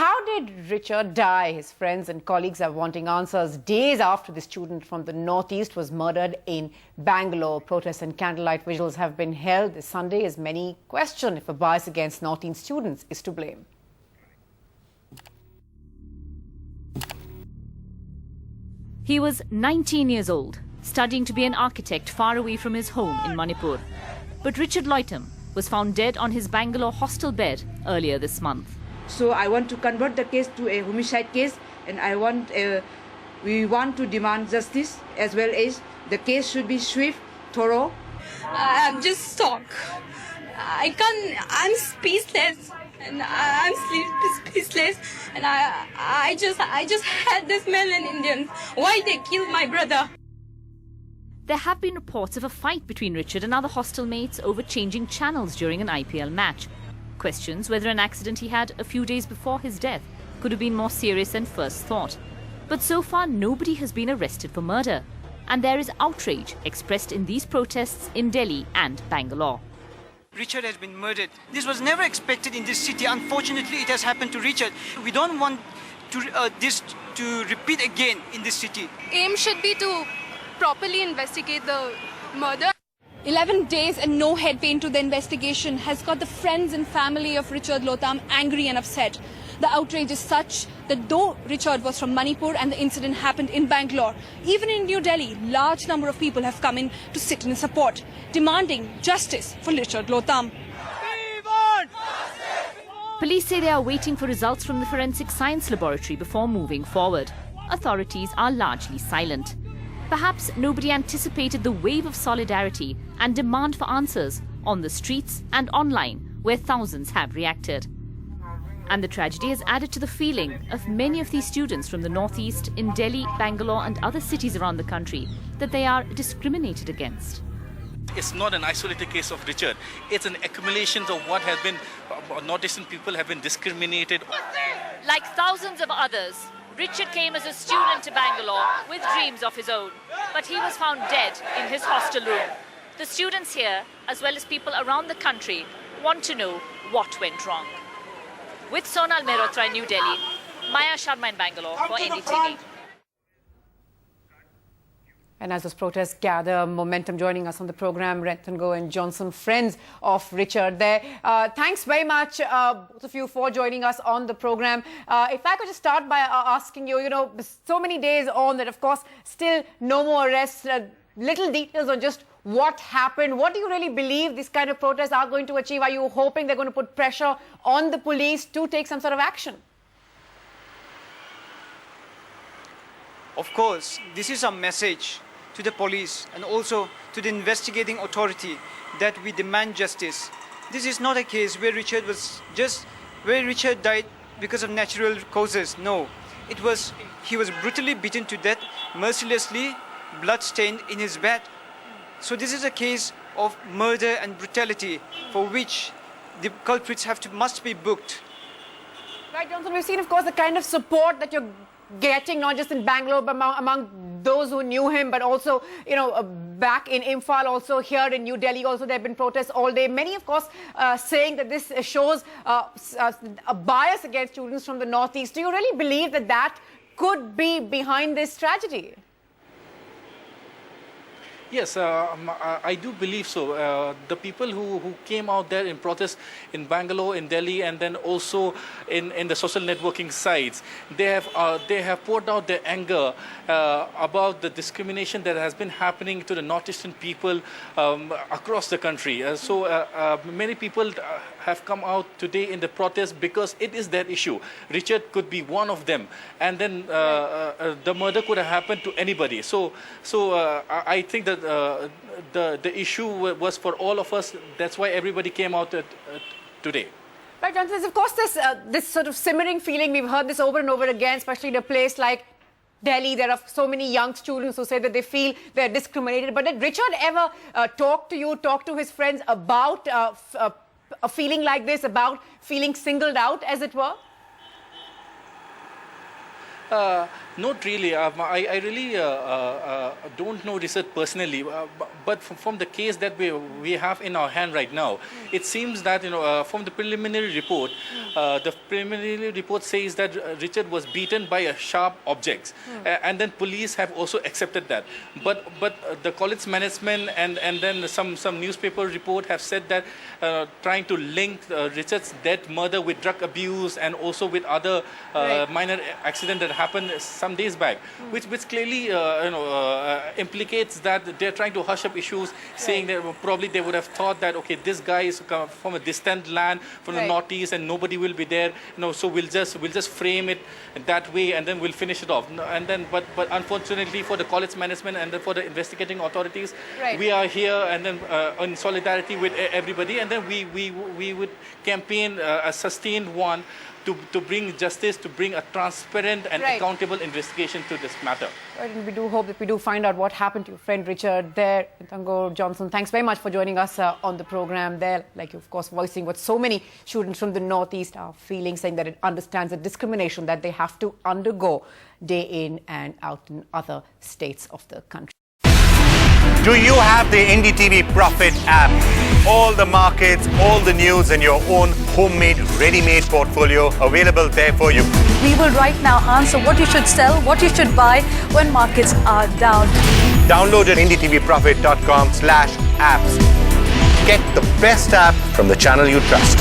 how did Richard die? His friends and colleagues are wanting answers days after the student from the northeast was murdered in Bangalore. Protests and candlelight vigils have been held this Sunday as many question if a bias against northeast students is to blame. He was 19 years old, studying to be an architect far away from his home in Manipur. But Richard Loitam was found dead on his Bangalore hostel bed earlier this month. So I want to convert the case to a homicide case, and we want to demand justice, as well as the case should be swift, thorough. I'm just stuck. I'm speechless, and I'm speechless, and I just had this melon Indians. Why they killed my brother? There have been reports of a fight between Richard and other hostel mates over changing channels during an IPL match. Questions whether an accident he had a few days before his death could have been more serious than first thought. But so far, nobody has been arrested for murder. And there is outrage expressed in these protests in Delhi and Bangalore. Richard has been murdered. This was never expected in this city. Unfortunately, it has happened to Richard. We don't want this to repeat again in this city. Aim should be to properly investigate the murder. 11 days and no head pain to the investigation has got the friends and family of Richard Loitam angry and upset. The outrage is such that though Richard was from Manipur and the incident happened in Bangalore, even in New Delhi, large number of people have come in to sit in support, demanding justice for Richard Loitam. Police say they are waiting for results from the forensic science laboratory before moving forward. Authorities are largely silent. Perhaps nobody anticipated the wave of solidarity and demand for answers on the streets and online, where thousands have reacted. And the tragedy has added to the feeling of many of these students from the northeast in Delhi, Bangalore and other cities around the country that they are discriminated against. It's not an isolated case of Richard. It's an accumulation of what has been, northeastern people have been discriminated. Like thousands of others, Richard came as a student to Bangalore with dreams of his own, but he was found dead in his hostel room. The students here, as well as people around the country, want to know what went wrong. With Sonal Mehrotra in New Delhi, Maya Sharma in Bangalore for NDTV. And as those protests gather momentum, joining us on the program, Rentango and Johnson, friends of Richard there. Thanks very much, both of you, for joining us on the program. If I could just start by asking you, so many days on that, of course, still no more arrests, little details on just what happened. What do you really believe these kind of protests are going to achieve? Are you hoping they're going to put pressure on the police to take some sort of action? Of course, this is a message to the police and also to the investigating authority that we demand justice. This is not a case where Richard died because of natural causes. No, he was brutally beaten to death, mercilessly, blood-stained in his bed. So this is a case of murder and brutality for which the culprits must be booked. Right, Johnson, we've seen, of course, the kind of support that you're getting, not just in Bangalore, but among those who knew him, but also, back in Imphal, also here in New Delhi, also there have been protests all day. Many, of course, saying that this shows a bias against students from the northeast. Do you really believe that that could be behind this tragedy? Yes, I do believe so. The people who came out there in protest in Bangalore, in Delhi, and then also in the social networking sites, they have poured out their anger about the discrimination that has been happening to the northeastern people across the country. Many people have come out today in the protest because it is their issue. Richard could be one of them, and then the murder could have happened to anybody. So I think that the issue was for all of us. That's why everybody came out today. Right, Johnson, there's of course this sort of simmering feeling. We've heard this over and over again, especially in a place like Delhi. There are so many young students who say that they feel they're discriminated. But did Richard ever talk to his friends about a feeling like this, about feeling singled out, as it were? Not really. I really don't know Richard personally, but from the case that we have in our hand right now, it seems that from the preliminary report, says that Richard was beaten by a sharp objects, and then police have also accepted that. But the college management and then some newspaper report have said that trying to link Richard's death murder with drug abuse and also with other minor accident that happened some days back, which clearly implicates that they're trying to hush up issues, saying that probably they would have thought that okay, this guy is from a distant land from the northeast and nobody will be there, so we'll just frame it that way and then we'll finish it off. And then but unfortunately for the college management and for the investigating authorities, we are here and then in solidarity with everybody, and then we would campaign a sustained one to bring justice, to bring a transparent and accountable investigation to this matter. And we do hope that we do find out what happened to your friend Richard there. Tango Johnson, thanks very much for joining us on the program there. Like you, of course, voicing what so many students from the Northeast are feeling, saying that it understands the discrimination that they have to undergo day in and out in other states of the country. Do you have the NDTV Profit app? All the markets, all the news and your own homemade, ready-made portfolio available there for you. We will right now answer what you should sell, what you should buy when markets are down. Download it at ndtvprofit.com/apps. Get the best app from the channel you trust.